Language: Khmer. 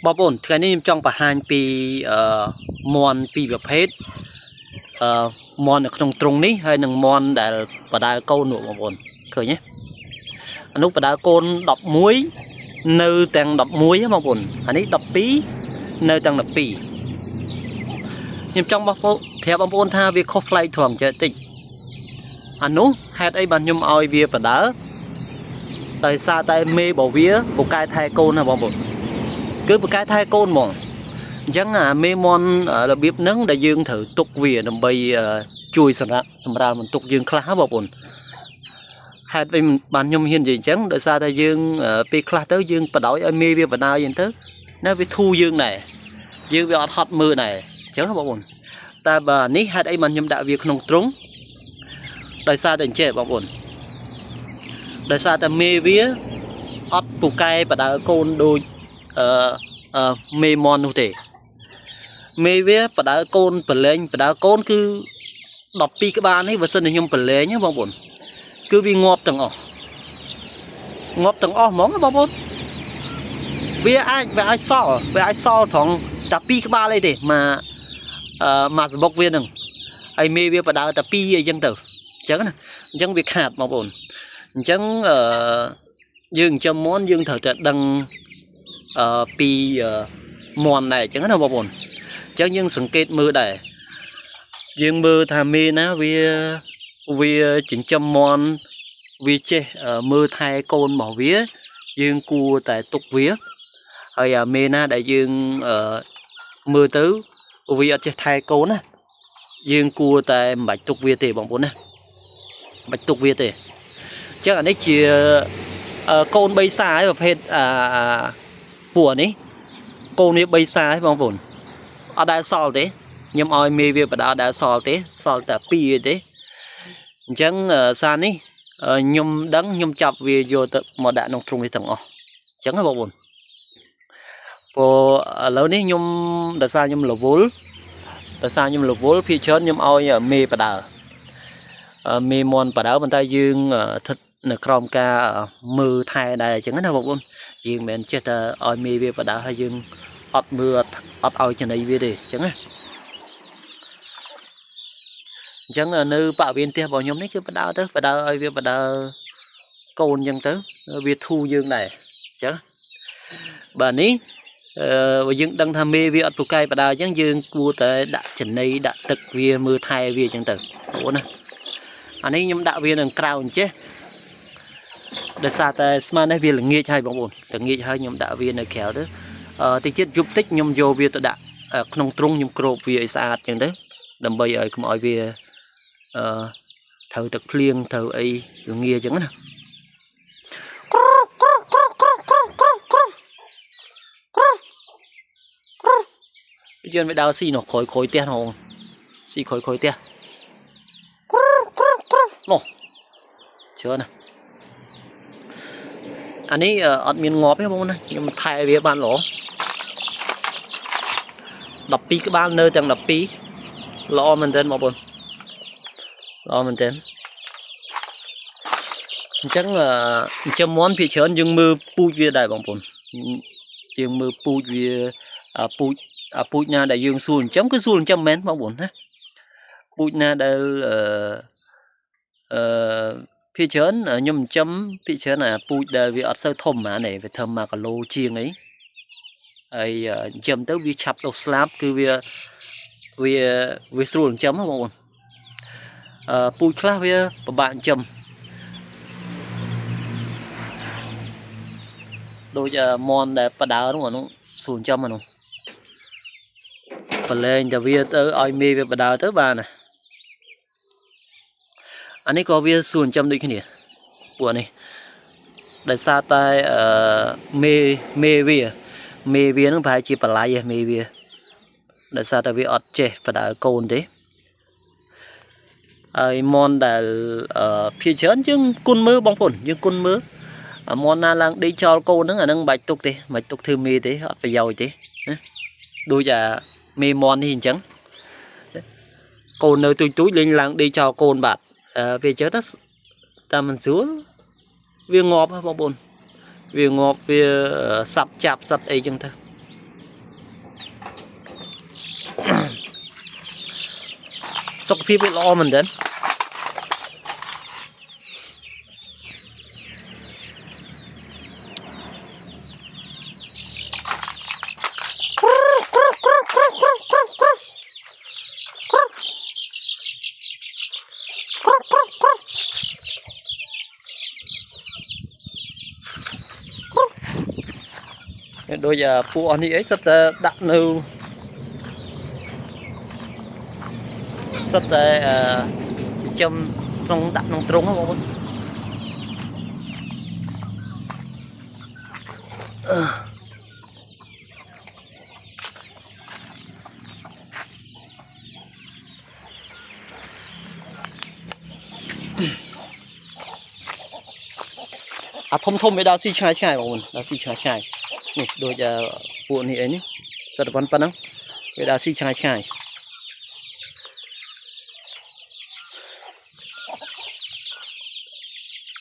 บอบนថ្ងៃនេះខ្ញុំចង់បង្ហាញពីមន់ពីរប្រភេទមន់នៅក្នុងទ្រុងនេះហើយនឹងមន់ដែលបដើកូននោះបងប្អូនឃើញទេអានោះបដើកូន11នៅទាំង11ហ៎បងប្អូនអានេះ12នៅទាំង12ខ្ញុំចង់ប្រាប់បងប្អូនថាវាខុសប្លែកត្រង់ចេះតិចអានោះហេតុអីបានខ្ញុំឲ្យវាបដើដោយសារតែមេរបស់វាពូកែថែកូនណាបងប្អូនគឺពូកែថែកូនហ្មងអញ្ចឹងអាមេមន់របៀបហ្នឹងដែលយើងត្រូវទុកវាដើម្បីជួយសម្រាប់បន្ទុកយើងខ្លះបងប្អូនហេតុអីបានខ្ញុំហ៊ាននិយាយអញ្ចឹងដោយសារតែយើងពេលខ្លះទៅយើងបដោយឲ្យមេវាបដើអញ្ចឹងទៅណាវាធូរយើងដែរយើងវាអត់ហត់មើលដែរអញ្ចឹងបងប្អូនតែបើនេះហេតុអីបានខ្ញុំដាក់វាក្នុងទ្រុងដោយសារតែអញ្ចឹងបងប្អូនដោយសារតែមេវាអត់ពូកែបដើកូនដូចមេមន់នោះទេមេវាបដើកូនប្រឡែងបដើកូនគឺ12ក្បាលនេះបើសិនតែខ្ញុំប្រឡែងបងប្អូនគឺវាងាប់ទាំងអស់ហ្មងបងប្អូនវាអាចសល់ត្រង់តែ2ក្បាលអីទេមកសបុកវានឹងហើយមេវាបដើតែ2អីចឹងទៅអញ្ចឹងណាអញ្ចឹងវាខាតបងប្អូនអញ្ចឹងយើងចាំមន់យើងត្រូវតែដឹងពីមន់ដែរអញ្ចឹងណាបងប្អូនអញ្ចឹងយើងសង្កេតមើលដែរយើងមើលថាមេណាវាចិញ្ចឹមមន់វាចេះមើលថែកូនរបស់វាយើងគួរតែទុកវាហើយអាមេណាដែលយើងមើលទៅវាអត់ចេះថែកូនណាយើងគួរតែមិនបាច់ទុកវាទេបងប្អូនណាមិនបាច់ទុកវាទេអញ្ចឹងអានេះជាកូន3សាយប្រភេទពួកនេះកូនវា3សាយបងប្អូនអត់ដែលសល់ទេខ្ញុំឲ្យមេវាបដើដែលសល់ទេសល់តែ2ទេអញ្ចឹងសារនេះខ្ញុំដឹងខ្ញុំចាប់វាយកទៅមកដាក់ក្នុងទ្រុងនេះទាំងអស់អញ្ចឹងបងប្អូនព្រោះឥឡូវនេះខ្ញុំដោយសារខ្ញុំរវល់ភាគច្រើនខ្ញុំឲ្យមេបដើមេមន់បដើប៉ុន្តែយើងស្ថិតនៅក្រោមការមើលថែដែរអញ្ចឹងណាបងប្អូនយើងមិនមែនចេះតែឲ្យមេវាបដើហើយយើងអត់មើលអត់ឲ្យចំណីវាទេអញ្ចឹងណាអញ្ចឹងនៅបរិវេណផ្ទះរបស់ខ្ញុំនេះគឺបដើឲ្យវាបដើកូនអញ្ចឹងទៅវាធូរយើងដែរអញ្ចឹងបាទនេះយើងដឹងថាមេវាអត់ពូកែបដើអញ្ចឹងយើងគួរតែដាក់ចំណីដាក់ទឹកវាមើលថែវាអញ្ចឹងទៅបងប្អូនណាអានេះខ្ញុំដាក់វានៅក្រៅអញ្ចេះដោយសារតែស្មាននេះវាល្ងាចហើយបងប្អូនល្ងាចហើយខ្ញុំដាក់វានៅក្រៅទៅតិចទៀតយប់តិចខ្ញុំយកវាទៅដាក់ក្នុងទ្រុងខ្ញុំគ្របវាឲ្យស្អាតអញ្ចឹងទៅដើម្បីឲ្យកុំឲ្យវាត្រូវទឹកភ្លៀងត្រូវអីល្ងាចអញ្ចឹងណាយើងវាដើរស៊ីនោះក្រោយផ្ទះនោះស៊ីក្រោយផ្ទះនោះច្រើនណាអានេះអត់មានងាប់ទេបងប្អូនណាខ្ញុំថែវាបានល្អ12ក្បាលនៅទាំង12ល្អមែនទែនបងប្អូនល្អមែនទែនអញ្ចឹងមន់ភាគច្រើនយើងមើលពូជវាដែរបងប្អូនយើងមើលពូជវាពូជណាដែលយើងសួរចិញ្ចឹមគឺសួរចិញ្ចឹមមែនបងប្អូនណាពូជណាដែលភាគច្រើនខ្ញុំចិញ្ចឹមភាគច្រើនអាពូជដែលវាអត់សូវធំហ្មងនេះវាធ្វើ1គីឡូជាងអីហើយចិញ្ចឹមទៅវាឆាប់ដុះស្លាប់គឺវាស្រួលចិញ្ចឹមបងប្អូនពូជខ្លះវាពិបាកចិញ្ចឹមដូចមន់ដែលបដើនោះអានោះស្រួលចិញ្ចឹមអានោះប្រឡែងតែវាទៅឲ្យមេវាបដើទៅបានណាអានេះក៏វាស្រួលចិញ្ចឹមដូចគ្នាពួកនេះដោយសារតែមេវានឹងប្រហែលជាបល័យមេវាដោយសារតែវាអត់ចេះបដើកូនទេហើយមន់ដែលភាគច្រើនយើងគុណមើលបងប្អូនយើងគុណមើលមន់ណាឡើងដេកចោលកូនហ្នឹងអាហ្នឹងមិនបាច់ទុកទេមិនបាច់ទុកធ្វើមេទេអត់ប្រយោជន៍ទេណាដូចមេមន់នេះអញ្ចឹងកូននៅទូចលេងឡើងដេកចោលកូនបាត់វាអញ្ចឹងទៅតាមមិនស្រួលវាងាប់បងប្អូនវាងាប់វាសັບចាប់សັບអីអញ្ចឹងទៅ សុខភាពវាល្អមែនទេដូចពួកអស់នេះអីសិតតែដាក់នៅសិតតែចំក្នុងដាក់ក្នុងទ្រុងហ្នឹងបងប្អូនអាធំធំវាដល់ស៊ីឆ្ងាយឆ្ងាយបងប្អូនដល់ស៊ីឆ្ងាយឆ្ងាយនេះដូចពួកនេះអីនេះសិតតែប៉ុណ្ណឹងវាដល់ស៊ីឆ្ងាយឆ្ងាយ